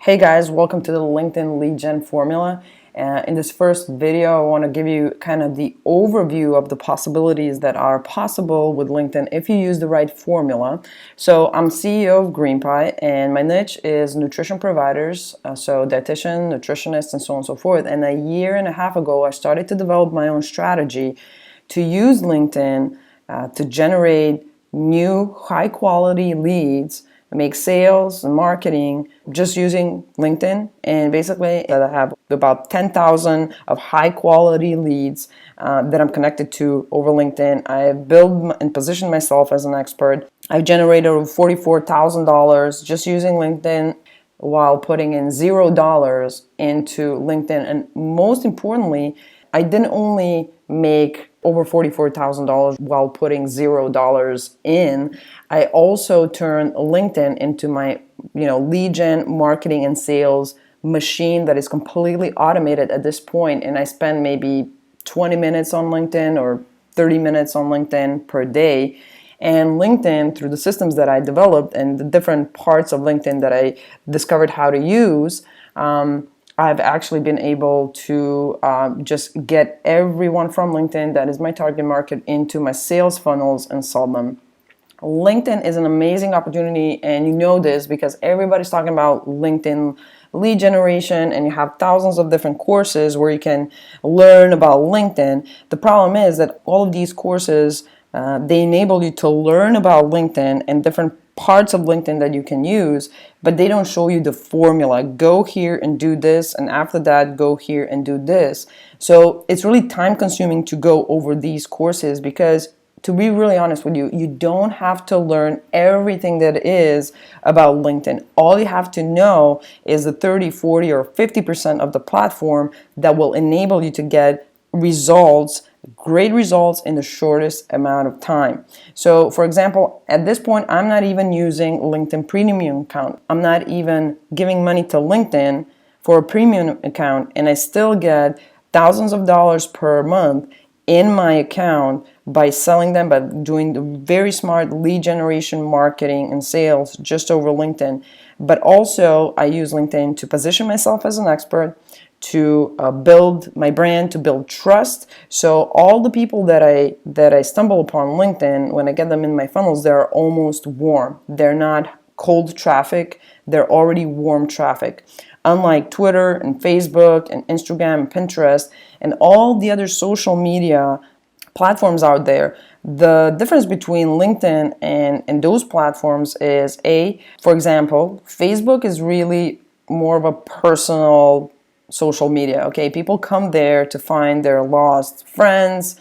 Hey guys, welcome to the LinkedIn lead gen formula. In this first video, I want to give you kind of the overview of the possibilities that are possible with LinkedIn if you use the right formula. So I'm CEO of GreenPie, and my niche is nutrition providers, so dietitian, nutritionists, and so on and so forth. And a year and a half ago, I started to develop my own strategy to use LinkedIn to generate new high-quality leads, make sales and marketing just using LinkedIn. And basically I have about 10,000 of high quality leads that I'm connected to over LinkedIn. I built and positioned myself as an expert. I've generated over $44,000 just using LinkedIn while putting in $0 into LinkedIn. And most importantly, I didn't only make over $44,000 while putting $0 in. I also turned LinkedIn into my, lead gen marketing and sales machine that is completely automated at this point. And I spend maybe 20 minutes on LinkedIn or 30 minutes on LinkedIn per day. And LinkedIn, through the systems that I developed and the different parts of LinkedIn that I discovered how to use, I've actually been able to just get everyone from LinkedIn that is my target market into my sales funnels and sell them. LinkedIn is an amazing opportunity, and you know this because everybody's talking about LinkedIn lead generation, and you have thousands of different courses where you can learn about LinkedIn. The problem is that all of these courses, they enable you to learn about LinkedIn and different parts of LinkedIn that you can use, but they don't show you the formula. Go here and do this, and after that, go here and do this. So it's really time consuming to go over these courses because, to be really honest with you, you don't have to learn everything that is about LinkedIn. All you have to know is the 30, 40, or 50% of the platform that will enable you to get results, great results in the shortest amount of time. So for example, at this point, I'm not even using LinkedIn premium account. I'm not even giving money to LinkedIn for a premium account, and I still get thousands of dollars per month in my account by selling them, by doing the very smart lead generation marketing and sales just over LinkedIn. But also I use LinkedIn to position myself as an expert, to build my brand, to build trust. So all the people that I stumble upon LinkedIn, when I get them in my funnels, they're almost warm. They're not cold traffic, they're already warm traffic. Unlike Twitter and Facebook and Instagram and Pinterest and all the other social media platforms out there, the difference between LinkedIn and those platforms is for example, Facebook is really more of a personal social media. Okay, people come there to find their lost friends.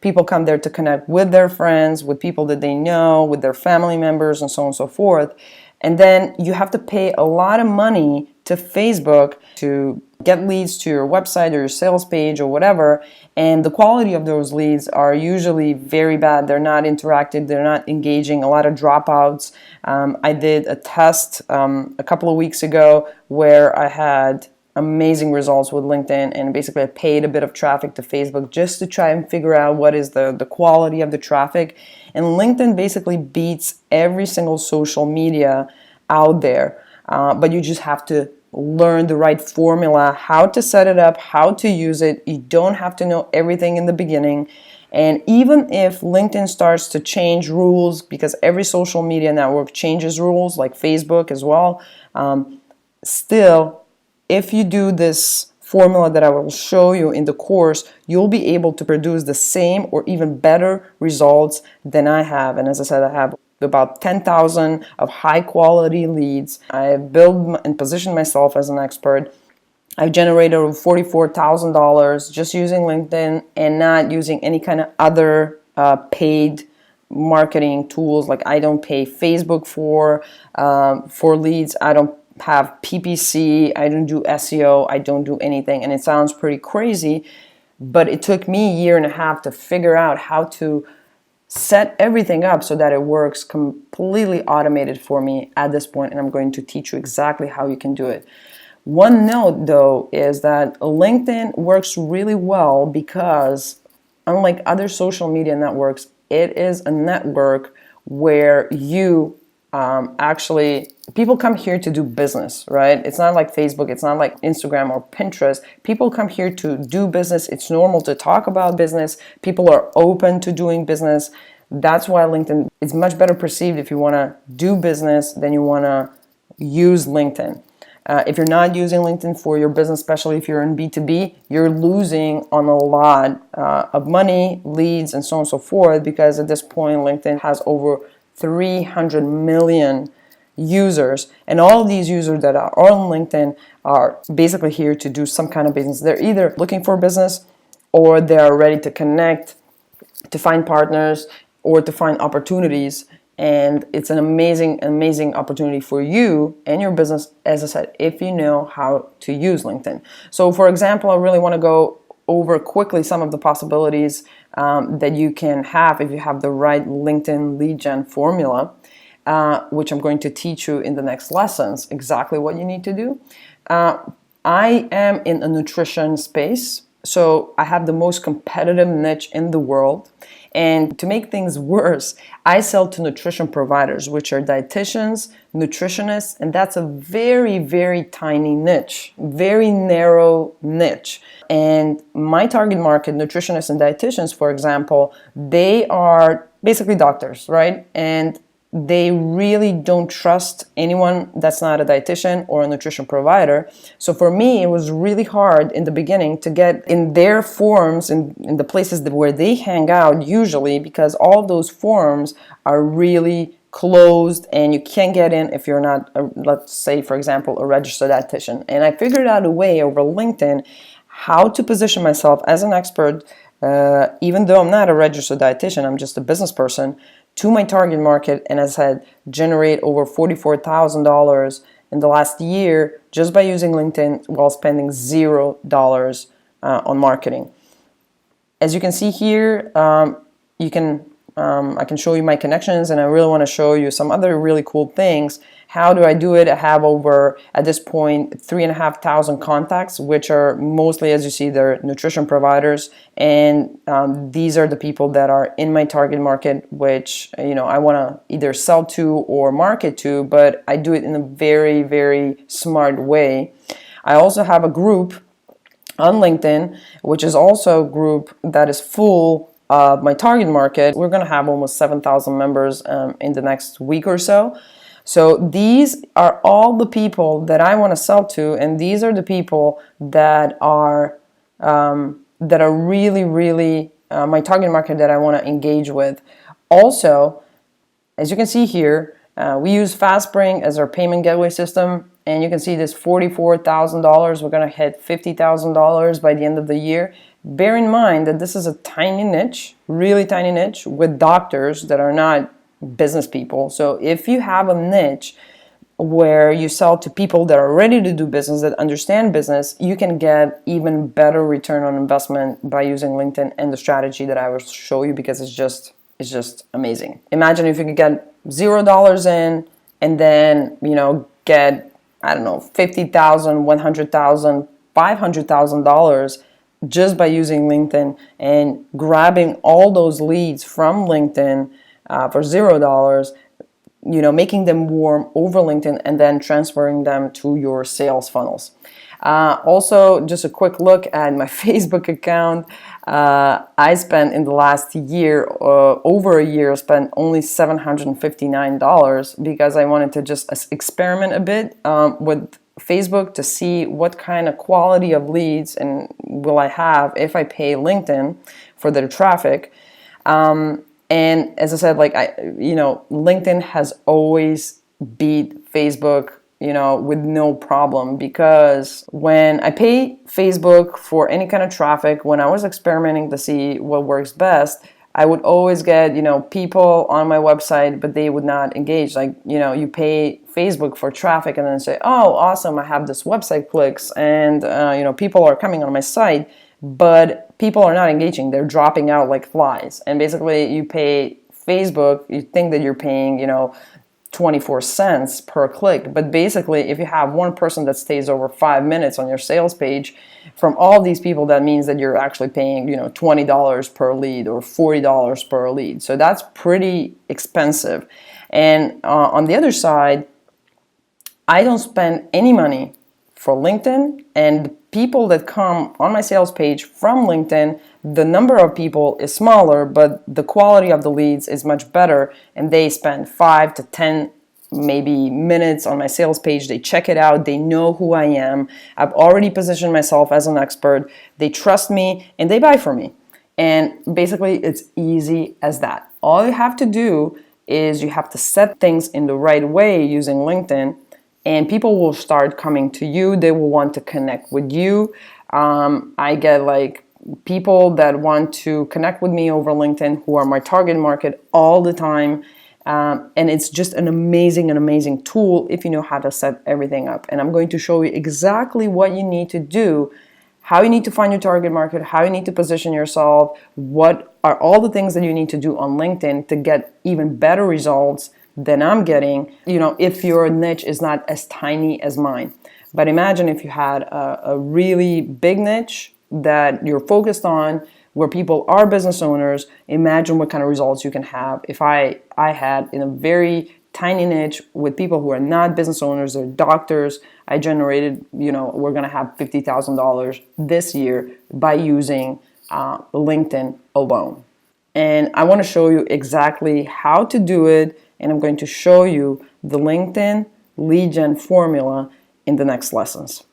People come there to connect with their friends, with people that they know, with their family members, and so on and so forth. And then you have to pay a lot of money to Facebook to get leads to your website or your sales page or whatever. And the quality of those leads are usually very bad. They're not interactive. They're not engaging. A lot of dropouts. I did a test a couple of weeks ago where I had amazing results with LinkedIn, and basically I paid a bit of traffic to Facebook just to try and figure out what is the quality of the traffic. And LinkedIn basically beats every single social media out there, but you just have to learn the right formula, how to set it up, how to use it. You don't have to know everything in the beginning. And even if LinkedIn starts to change rules, because every social media network changes rules, like Facebook as well, still, if you do this formula that I will show you in the course, you'll be able to produce the same or even better results than I have. And as I said, I have about 10,000 of high quality leads. I built and positioned myself as an expert. I've generated over $44,000 just using LinkedIn and not using any kind of other paid marketing tools. Like I don't pay Facebook for leads. I don't have PPC, I don't do SEO, I don't do anything. And it sounds pretty crazy, but it took me a year and a half to figure out how to set everything up so that it works completely automated for me at this point, and I'm going to teach you exactly how you can do it. One note though is that LinkedIn works really well because, unlike other social media networks, it is a network where you actually, people come here to do business, right? It's not like Facebook, it's not like Instagram or Pinterest. People come here to do business. It's normal to talk about business. People are open to doing business. That's why LinkedIn is much better perceived if you want to do business than you want to use LinkedIn. If you're not using LinkedIn for your business, especially if you're in B2B, you're losing on a lot of money, leads, and so on and so forth, because at this point, LinkedIn has over 300 million users, and all of these users that are on LinkedIn are basically here to do some kind of business. They're either looking for business, or they're ready to connect, to find partners, or to find opportunities. And it's an amazing opportunity for you and your business, as I said, if you know how to use LinkedIn. So for example, I really want to go over quickly some of the possibilities that you can have if you have the right LinkedIn lead gen formula, which I'm going to teach you in the next lessons, exactly what you need to do. I am in a nutrition space, so I have the most competitive niche in the world. And to make things worse, I sell to nutrition providers, which are dietitians, nutritionists, and that's a very tiny niche, very narrow niche. And my target market, nutritionists and dietitians, for example, they are basically doctors, right? And they really don't trust anyone that's not a dietitian or a nutrition provider. So for me, it was really hard in the beginning to get in their forums, in the places where they hang out usually, because all of those forums are really closed and you can't get in if you're not, let's say, for example, a registered dietitian. And I figured out a way over LinkedIn how to position myself as an expert, even though I'm not a registered dietitian, I'm just a business person, to my target market, and as I said, generate over $44,000 in the last year just by using LinkedIn while spending $0 on marketing. As you can see here, I can show you my connections, and I really want to show you some other really cool things. How do I do it? I have over, at this point, 3,500 contacts, which are mostly, as you see, they're nutrition providers, and these are the people that are in my target market, which I want to either sell to or market to, but I do it in a very smart way. I also have a group on LinkedIn, which is also a group that is full of my target market. We're going to have almost 7,000 members in the next week or so. So these are all the people that I want to sell to, and these are the people that are really my target market that I want to engage with. Also, as you can see here, we use FastSpring as our payment gateway system, and you can see this $44,000. We're going to hit $50,000 by the end of the year. Bear in mind that this is a tiny niche, really tiny niche, with doctors that are not business people. So if you have a niche where you sell to people that are ready to do business, that understand business, you can get even better return on investment by using LinkedIn and the strategy that I will show you, because it's just amazing. Imagine if you could get $0 in and then get, I don't know, $50,000, $100,000, $500,000 just by using LinkedIn and grabbing all those leads from LinkedIn for $0, making them warm over LinkedIn and then transferring them to your sales funnels. Also, just a quick look at my Facebook account. I spent in the last year, over a year, spent only $759 because I wanted to just experiment a bit with Facebook to see what kind of quality of leads and will I have if I pay LinkedIn for their traffic. And as I said, LinkedIn has always beat Facebook, with no problem, because when I pay Facebook for any kind of traffic, when I was experimenting to see what works best, I would always get, people on my website, but they would not engage. You pay Facebook for traffic and then say, oh, awesome, I have this website clicks and, people are coming on my site, but people are not engaging. They're dropping out like flies. And basically you pay Facebook, you think that you're paying, 24 cents per click. But basically, if you have one person that stays over 5 minutes on your sales page, from all these people, that means that you're actually paying, $20 per lead or $40 per lead. So that's pretty expensive. And on the other side, I don't spend any money for LinkedIn, and the people that come on my sales page from LinkedIn, the number of people is smaller, but the quality of the leads is much better, and they spend 5 to 10 maybe minutes on my sales page. They check it out, they know who I am, I've already positioned myself as an expert, they trust me, and they buy from me. And basically it's easy as that. All you have to do is you have to set things in the right way using LinkedIn, and people will start coming to you. They will want to connect with you. I get like people that want to connect with me over LinkedIn who are my target market all the time. And it's just an amazing tool if you know how to set everything up. And I'm going to show you exactly what you need to do, how you need to find your target market, how you need to position yourself, what are all the things that you need to do on LinkedIn to get even better results than I'm getting, if your niche is not as tiny as mine. But imagine if you had a really big niche that you're focused on, where people are business owners. Imagine what kind of results you can have. If I had in a very tiny niche with people who are not business owners, they're doctors, I generated, we're gonna have $50,000 this year by using LinkedIn alone. And I wanna show you exactly how to do it, and I'm going to show you the LinkedIn lead gen formula in the next lessons.